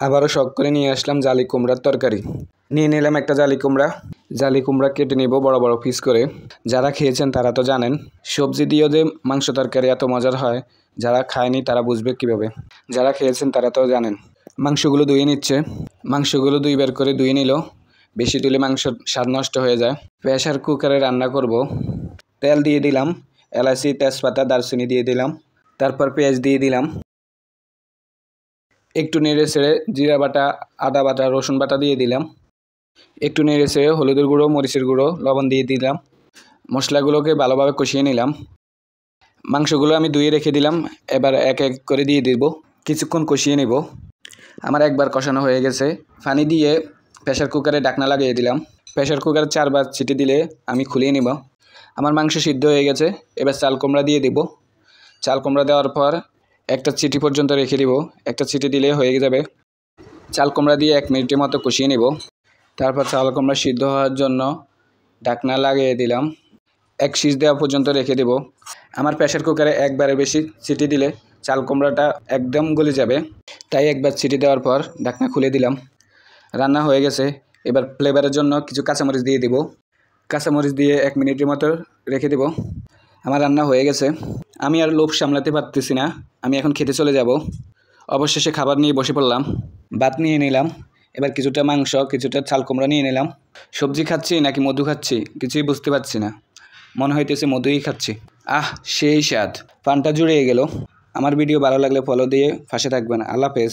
আবারও শখ করে নিয়ে আসলাম জালি কুমড়ার তরকারি। নিয়ে নিলাম একটা জালি কুমড়া। জালি কুমড়া কেটে নিব বড় বড় পিস করে। যারা খেয়েছেন তারা তো জানেন সবজি দিয়েও যে মাংস তরকারি এত মজার হয়, যারা খায়নি তারা বুঝবে কিভাবে। যারা খেয়েছেন তারা তো জানেন। মাংসগুলো ধুয়ে নিচ্ছে। মাংসগুলো দুইবার করে ধুয়ে নিল, বেশি দিলে মাংস স্বাদ নষ্ট হয়ে যায়। প্রেসার কুকারে রান্না করব। তেল দিয়ে দিলাম, এলাচি তেজপাতা দারচিনি দিয়ে দিলাম, তারপর পেঁয়াজ দিয়ে দিলাম। একটু নেড়ে ছেড়ে জিরা বাটা, আদা বাটা, রসুন বাটা দিয়ে দিলাম। একটু নেড়ে ছেড়ে হলুদের গুঁড়ো, মরিচের গুঁড়ো, লবণ দিয়ে দিলাম। মশলাগুলোকে ভালোভাবে কষিয়ে নিলাম। মাংসগুলো আমি ধুয়ে রেখে দিলাম, এবার এক এক করে দিয়ে দেব। কিছুক্ষণ কষিয়ে নেব। আমার একবার কষানো হয়ে গেছে। পানি দিয়ে প্রেসার কুকারে ঢাকনা লাগিয়ে দিলাম। প্রেসার কুকারে 4 বার সিটি দিলে আমি খুলিয়ে নেব। আমার মাংস সিদ্ধ হয়ে গেছে। এবার চাল কুমড়া দিয়ে দেব। চাল কুমড়া দেওয়ার পর একটা সিটি পর্যন্ত রেখে দিব। একটা সিটি দিলে হয়ে যাবে। চাল কুমড়া দিয়ে 1 মিনিটের মতো কষিয়ে নেব। তারপর চাল কুমড়া সিদ্ধ হওয়ার জন্য ঢাকনা লাগিয়ে দিলাম। 1 সিটি দেওয়া পর্যন্ত রেখে দেব। আমার প্রেসার কুকারে একবারের বেশি সিটি দিলে চাল কুমড়াটা একদম গলে যাবে, তাই একবার সিটি দেওয়ার পর ঢাকনা খুলে দিলাম। রান্না হয়ে গেছে। এবার ফ্লেভারের জন্য কিছু কাঁচামরিচ দিয়ে দেব। কাঁচামরিচ দিয়ে 1 মিনিটের মতো রেখে দেব। আমার রান্না হয়ে গেছে। আমি আর লোভ সামলাতে পারতেছি না, আমি এখন খেতে চলে যাব। অবশেষে খাবার নিয়ে বসে পড়লাম। ভাত নিয়ে নিলাম, এবার কিছুটা মাংস, কিছুটা চাল কুমড়া নিয়ে নিলাম। সবজি খাচ্ছি নাকি মধু খাচ্ছি কিছুই বুঝতে পারছি না। মনে হইতেছে মধুই খাচ্ছি। সেই স্বাদ, পানটা জুড়িয়ে গেল। আমার ভিডিও ভালো লাগলে ফলো দিয়ে পাশে থাকবেন। আল্লাহ হাফেজ।